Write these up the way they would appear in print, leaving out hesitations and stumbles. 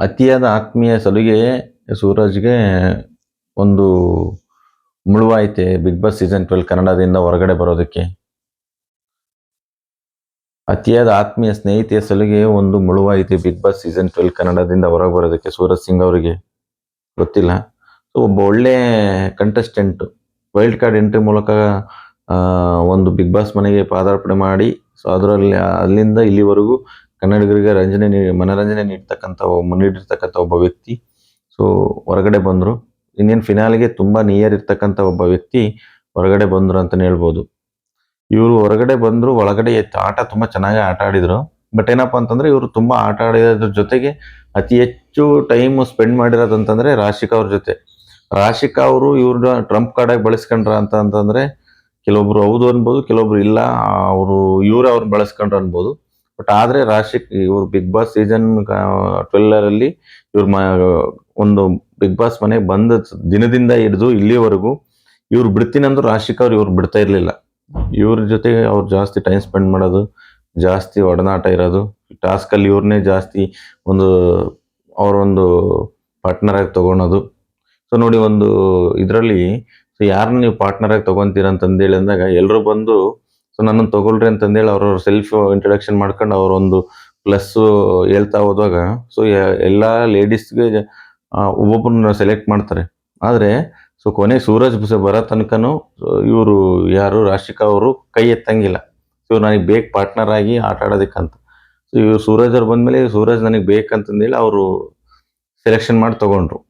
ಅತಿಯಾದ ಆತ್ಮೀಯ ಸಲುಗೆ ಸೂರಜ್‌ಗೆ ಒಂದು ಮುಳುವಾಯ್ತೆ ಬಿಗ್ ಬಾಸ್ ಸೀಸನ್ 12 ಕನ್ನಡದಿಂದ ಹೊರಗಡೆ ಬರೋದಕ್ಕೆ. ಅತಿಯಾದ ಆತ್ಮೀಯ ಸ್ನೇಹಿತೆಯ ಸಲುಗೆ ಒಂದು ಮುಳುವಾಯಿತು ಬಿಗ್ ಬಾಸ್ ಸೀಸನ್ 12 ಕನ್ನಡದಿಂದ ಹೊರಗೆ ಬರೋದಕ್ಕೆ ಸೂರಜ್ ಸಿಂಗ್ ಅವರಿಗೆ. ಗೊತ್ತಿಲ್ಲ. ಒಬ್ಬ ಒಳ್ಳೆ ಕಂಟೆಸ್ಟೆಂಟ್ ವೈಲ್ಡ್ ಕಾರ್ಡ್ ಎಂಟ್ರಿ ಮೂಲಕ ಒಂದು ಬಿಗ್ ಬಾಸ್ ಮನೆಗೆ ಪಾದಾರ್ಪಣೆ ಮಾಡಿ, ಸೊ ಅದರಲ್ಲಿ ಅಲ್ಲಿಂದ ಇಲ್ಲಿವರೆಗೂ ಕನ್ನಡಿಗರಿಗೆ ಮನರಂಜನೆ ನೀಡಿರ್ತಕ್ಕಂಥ ಒಬ್ಬ ವ್ಯಕ್ತಿ ಸೊ ಹೊರಗಡೆ ಬಂದರು. ಇನ್ನೇನು ಫಿನಾಲಿಗೆ ತುಂಬ ನಿಯರ್ ಇರ್ತಕ್ಕಂಥ ಒಬ್ಬ ವ್ಯಕ್ತಿ ಹೊರಗಡೆ ಬಂದರು ಅಂತಲೇ ಹೇಳ್ಬೋದು. ಇವರು ಹೊರಗಡೆ ಬಂದರು, ಒಳಗಡೆ ಆಟ ತುಂಬ ಚೆನ್ನಾಗಿ ಆಟ ಆಡಿದರು. ಬಟ್ ಏನಪ್ಪ ಅಂತಂದರೆ ಇವರು ತುಂಬ ಆಟ ಆಡಿರೋದ್ರ ಜೊತೆಗೆ ಅತಿ ಹೆಚ್ಚು ಟೈಮ್ ಸ್ಪೆಂಡ್ ಮಾಡಿರೋದಂತಂದರೆ ರಾಶಿಕಾ ಅವ್ರ ಜೊತೆ. ರಾಶಿಕಾ ಅವರು ಇವ್ರನ್ನ ಟ್ರಂಪ್ ಕಾರ್ಡಾಗಿ ಬಳಸ್ಕೊಂಡ್ರ ಅಂತಂದರೆ ಕೆಲವೊಬ್ರು ಹೌದು ಅನ್ಬೋದು, ಕೆಲವೊಬ್ರು ಇಲ್ಲ ಇವರೇ ಅವ್ರು ಬಳಸ್ಕೊಂಡ್ರು ಅನ್ಬೋದು. ಬಟ್ ಆದರೆ ಇವರು ಬಿಗ್ ಬಾಸ್ ಸೀಸನ್ 12ರಲ್ಲಿ ಒಂದು ಬಿಗ್ ಬಾಸ್ ಮನೆಗೆ ಬಂದ ದಿನದಿಂದ ಹಿಡಿದು ಇಲ್ಲಿವರೆಗೂ ಇವ್ರು ಬಿಡ್ತೀನಂದ್ರು ರಾಶಿಕಾ ಅವ್ರು ಇವ್ರು ಬಿಡ್ತಾ ಇರಲಿಲ್ಲ. ಇವ್ರ ಜೊತೆಗೆ ಅವ್ರು ಜಾಸ್ತಿ ಟೈಮ್ ಸ್ಪೆಂಡ್ ಮಾಡೋದು, ಜಾಸ್ತಿ ಒಡನಾಟ ಇರೋದು, ಟಾಸ್ಕಲ್ಲಿ ಇವ್ರನ್ನೇ ಜಾಸ್ತಿ ಅವರೊಂದು ಪಾರ್ಟ್ನರ್ ಆಗಿ ತೊಗೊಳೋದು. ಸೊ ನೋಡಿ, ಒಂದು ಇದರಲ್ಲಿ ಸೊ ಯಾರನ್ನ ನೀವು ಪಾರ್ಟ್ನರ್ ಆಗಿ ತೊಗೊತೀರ ಅಂತಂದೇಳಿ ಅಂದಾಗ ಎಲ್ಲರೂ ಬಂದು ಸೊ ನನ್ನನ್ನು ತೊಗೊಳ್ರಿ ಅಂತಂದೇಳಿ ಅವ್ರವ್ರ ಸೆಲ್ಫ್ ಇಂಟ್ರಡಕ್ಷನ್ ಮಾಡ್ಕೊಂಡು ಅವರೊಂದು ಪ್ಲಸ್ ಹೇಳ್ತಾ ಹೋದಾಗ ಸೊ ಎಲ್ಲ ಲೇಡೀಸ್ಗೆ ಒಬ್ಬೊಬ್ಬರನ್ನ ಸೆಲೆಕ್ಟ್ ಮಾಡ್ತಾರೆ. ಆದರೆ ಸೊ ಕೊನೆಗೆ ಸೂರಜ್ ಬರೋ ತನಕನೂ ಇವರು ಯಾರು ರಾಶಿಕಾ ಅವರು ಕೈ ಎತ್ತಂಗಿಲ್ಲ. ಸೊ ನನಗೆ ಬೇಕು ಪಾರ್ಟ್ನರ್ ಆಗಿ ಆಟ ಆಡೋದಕ್ಕಂತ. ಸೊ ಇವರು ಸೂರಜ್ ಅವ್ರು ಬಂದಮೇಲೆ ಸೂರಜ್ ನನಗೆ ಬೇಕಂತಂದೇಳಿ ಅವರು ಸೆಲೆಕ್ಷನ್ ಮಾಡಿ ತೊಗೊಂಡ್ರು.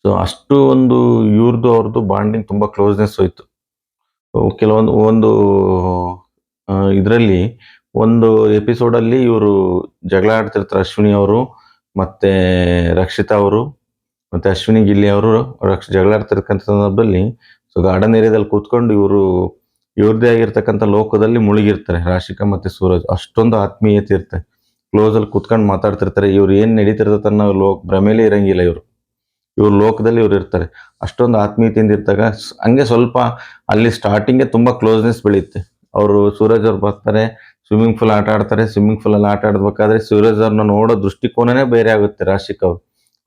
ಸೊ ಅಷ್ಟು ಒಂದು ಅವ್ರದ್ದು ಬಾಂಡಿಂಗ್ ತುಂಬ ಕ್ಲೋಸ್ನೆಸ್ ಹೋಯ್ತು. ಒಂದು ಇದರಲ್ಲಿ ಒಂದು ಎಪಿಸೋಡಲ್ಲಿ ಇವರು ಜಗಳ ಆಡ್ತಿರ್ತಾರೆ, ಅಶ್ವಿನಿ ಅವರು ಮತ್ತು ರಕ್ಷಿತಾ ಅವರು ಮತ್ತು ಅಶ್ವಿನಿ ಗಿಲ್ಲಿ ಅವರು ಜಗಳ ಆಡ್ತಿರ್ತಕ್ಕಂಥ ಸಂದರ್ಭದಲ್ಲಿ ಸೊ ಗಾರ್ಡನ್ ಏರಿಯಾದಲ್ಲಿ ಕೂತ್ಕೊಂಡು ಇವ್ರದ್ದೇ ಆಗಿರ್ತಕ್ಕಂಥ ಲೋಕದಲ್ಲಿ ಮುಳುಗಿರ್ತಾರೆ ರಾಶಿಕಾ ಮತ್ತು ಸೂರಜ್. ಅಷ್ಟೊಂದು ಆತ್ಮೀಯತೆ ಇರ್ತಾರೆ, ಕ್ಲೋಸಲ್ಲಿ ಕೂತ್ಕೊಂಡು ಮಾತಾಡ್ತಿರ್ತಾರೆ. ಇವ್ರು ಏನು ನಡೀತಿರ್ತದೆ ಅನ್ನೋ ಭ್ರಮೇಲೇ ಇರಂಗಿಲ್ಲ. ಇವ್ರ ಲೋಕದಲ್ಲಿ ಇವ್ರು ಇರ್ತಾರೆ. ಅಷ್ಟೊಂದು ಆತ್ಮೀಯತೆಯಿಂದ ಇರ್ತಾಗ ಹಂಗೆ ಸ್ವಲ್ಪ ಅಲ್ಲಿ ಸ್ಟಾರ್ಟಿಂಗೇ ತುಂಬ ಕ್ಲೋಸ್ನೆಸ್ ಬೆಳೆಯುತ್ತೆ. ಸೂರಜ್ ಅವ್ರು ಬರ್ತಾರೆ, ಸ್ವಿಮ್ಮಿಂಗ್ ಪೂಲ್ ಆಟ ಆಡ್ತಾರೆ. ಸ್ವಿಮ್ಮಿಂಗ್ ಪೂಲಲ್ಲಿ ಆಟ ಆಡಬೇಕಾದ್ರೆ ಸೂರಜ್ ಅವ್ರನ್ನ ನೋಡೋ ದೃಷ್ಟಿಕೋನನೇ ಬೇರೆ ಆಗುತ್ತೆ. ರಾಶಿಕಾ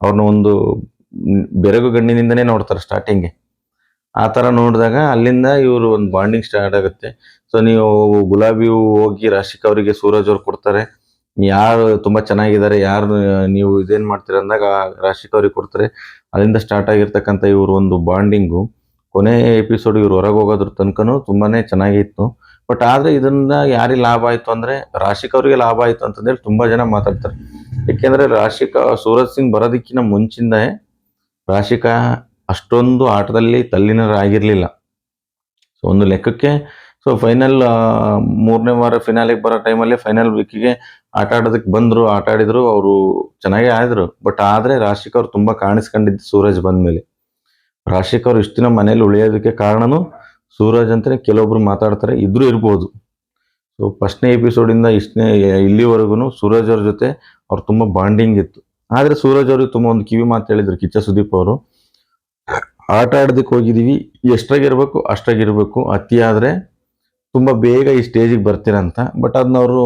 ಅವ್ರನ್ನ ಒಂದು ಬೆರಗು ಗಣ್ಣಿನಿಂದನೇ ನೋಡ್ತಾರೆ ಸ್ಟಾರ್ಟಿಂಗ್ಗೆ. ಆ ಥರ ನೋಡಿದಾಗ ಅಲ್ಲಿಂದ ಇವರು ಒಂದು ಬಾಂಡಿಂಗ್ ಸ್ಟಾರ್ಟ್ ಆಗುತ್ತೆ. ಸೊ ನೀವು ಗುಲಾಬಿ ಹೋಗಿ ರಾಶಿಕಾ ಅವರಿಗೆ ಸೂರಜ್ ಅವ್ರು ಕೊಡ್ತಾರೆ. ಯಾರು ತುಂಬ ಚೆನ್ನಾಗಿದ್ದಾರೆ, ಯಾರು ನೀವು ಇದೇನು ಮಾಡ್ತೀರ ಅಂದಾಗ ರಾಶಿಕಾ ಅವ್ರಿಗೆ ಕೊಡ್ತಾರೆ. ಅಲ್ಲಿಂದ ಸ್ಟಾರ್ಟ್ ಆಗಿರ್ತಕ್ಕಂಥ ಇವರು ಒಂದು ಬಾಂಡಿಂಗು ಕೊನೆ ಎಪಿಸೋಡ್ ಇವ್ರು ಹೊರಗೆ ಹೋಗೋದ್ರ ತನಕನೂ ತುಂಬಾ ಚೆನ್ನಾಗಿತ್ತು. ಬಟ್ ಆದರೆ ಇದರಿಂದ ಯಾರಿಗೆ ಲಾಭ ಆಯಿತು ಅಂದರೆ ರಾಶಿಕಾ ಅವರಿಗೆ ಲಾಭ ಆಯಿತು ಅಂತಂದೇಳಿ ತುಂಬ ಜನ ಮಾತಾಡ್ತಾರೆ. ಏಕೆಂದರೆ ಸೂರಜ್ ಸಿಂಗ್ ಬರೋದಕ್ಕಿಂತ ಮುಂಚಿಂದೇ ರಾಶಿಕಾ ಅಷ್ಟೊಂದು ಆಟದಲ್ಲಿ ತಲ್ಲೀನರಾಗಿರಲಿಲ್ಲ. ಸೊ ಒಂದು ಲೆಕ್ಕಕ್ಕೆ ಸೊ ಫೈನಲ್ 3ನೇ ವಾರ ಫಿನಾಲಿಗೆ ಬರೋ ಟೈಮಲ್ಲಿ ಫೈನಲ್ ವೀಕಿಗೆ ಆಟ ಆಡೋದಕ್ಕೆ ಬಂದರು, ಆಟ ಆಡಿದರು, ಅವರು ಚೆನ್ನಾಗೇ ಆಡಿದ್ರು. ಬಟ್ ಆದರೆ ರಾಶಿಕಾ ಅವ್ರು ತುಂಬ ಕಾಣಿಸ್ಕೊಂಡಿದ್ದು ಸೂರಜ್ ಬಂದ ಮೇಲೆ. ರಾಶಿಕಾ ಅವ್ರು ಇಷ್ಟು ದಿನ ಮನೇಲಿ ಉಳಿಯೋದಕ್ಕೆ ಕಾರಣನೂ ಸೂರಜ್ ಅಂತಲೇ ಕೆಲವೊಬ್ರು ಮಾತಾಡ್ತಾರೆ, ಇದ್ರೂ ಇರ್ಬೋದು. ಸೊ ಫಸ್ಟ್ನೇ ಎಪಿಸೋಡಿಂದ ಇಲ್ಲಿವರೆಗೂ ಸೂರಜ್ ಅವ್ರ ಜೊತೆ ಅವ್ರು ತುಂಬ ಬಾಂಡಿಂಗ್ ಇತ್ತು. ಆದರೆ ಸೂರಜ್ ಅವ್ರಿಗೆ ತುಂಬ ಒಂದು ಕಿವಿ ಮಾತು ಹೇಳಿದ್ರು ಕಿಚ್ಚ ಸುದೀಪ್ ಅವರು, ಆಟ ಆಡೋದಕ್ಕೆ ಹೋಗಿದ್ದೀವಿ, ಎಷ್ಟಾಗಿರ್ಬೇಕು ಅಷ್ಟಾಗಿರ್ಬೇಕು, ಅತಿ ಆದರೆ ತುಂಬ ಬೇಗ ಈ ಸ್ಟೇಜಿಗೆ ಬರ್ತೀರಂತ. ಬಟ್ ಅದನ್ನ ಅವರು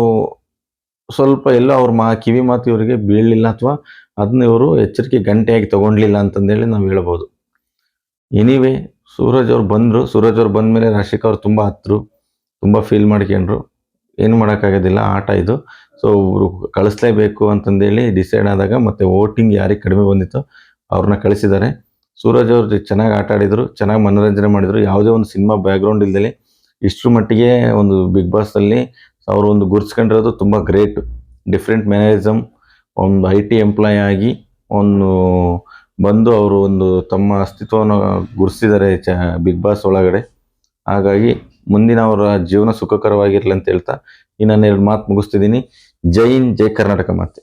ಸ್ವಲ್ಪ ಎಲ್ಲೋ ಅವ್ರ ಕಿವಿ ಮಾತು ಇವರಿಗೆ ಬೀಳಲಿಲ್ಲ, ಅಥವಾ ಅದನ್ನ ಇವರು ಎಚ್ಚರಿಕೆ ಗಂಟೆಯಾಗಿ ತೊಗೊಂಡ್ಲಿಲ್ಲ ಅಂತಂದೇಳಿ ನಾವು ಹೇಳ್ಬೋದು. ಎನಿವೇ ಸೂರಜ್ ಅವ್ರು ಬಂದರು. ಸೂರಜ್ ಅವ್ರು ಬಂದ ಮೇಲೆ ರಾಶಿಕಾ ಅವ್ರು ತುಂಬ ಹತ್ತರು, ತುಂಬ ಫೀಲ್ ಮಾಡ್ಕೊಂಡ್ರು. ಏನು ಮಾಡೋಕ್ಕಾಗೋದಿಲ್ಲ, ಆಟ ಇದು. ಸೊ ಅವರು ಕಳಿಸ್ಲೇಬೇಕು ಅಂತಂದೇಳಿ ಡಿಸೈಡ್ ಆದಾಗ ಮತ್ತು ವೋಟಿಂಗ್ ಯಾರಿಗೆ ಕಡಿಮೆ ಬಂದಿತ್ತು ಅವ್ರನ್ನ ಕಳಿಸಿದ್ದಾರೆ. ಸೂರಜ್ ಅವ್ರು ಚೆನ್ನಾಗಿ ಆಟ ಆಡಿದರು, ಚೆನ್ನಾಗಿ ಮನೋರಂಜನೆ ಮಾಡಿದರು. ಯಾವುದೇ ಒಂದು ಸಿನಿಮಾ ಬ್ಯಾಕ್ಗ್ರೌಂಡ್ ಇಲ್ದೇ ಇಷ್ಟರ ಮಟ್ಟಿಗೆ ಒಂದು ಬಿಗ್ ಬಾಸಲ್ಲಿ ಅವರು ಒಂದು ಗುರ್ಸ್ಕೊಂಡಿರೋದು ತುಂಬ ಗ್ರೇಟ್. ಡಿಫ್ರೆಂಟ್ ಮ್ಯಾನರಿಸಮ್, ಒಂದು IT ಎಂಪ್ಲಾಯ್ ಆಗಿ ಬಂದು ಅವರು ಒಂದು ತಮ್ಮ ಅಸ್ತಿತ್ವವನ್ನು ಗುರುತಿಸಿದ್ದಾರೆ ಬಿಗ್ ಬಾಸ್ ಒಳಗಡೆ. ಹಾಗಾಗಿ ಮುಂದಿನ ಅವರ ಜೀವನ ಸುಖಕರವಾಗಿರಲಿ ಅಂತ ಹೇಳ್ತಾ ಈ ನಾನು 2 ಮಾತು ಮುಗಿಸ್ತಿದ್ದೀನಿ. ಜೈ ಹಿಂದ್, ಜೈ ಕರ್ನಾಟಕ ಮಾತೆ.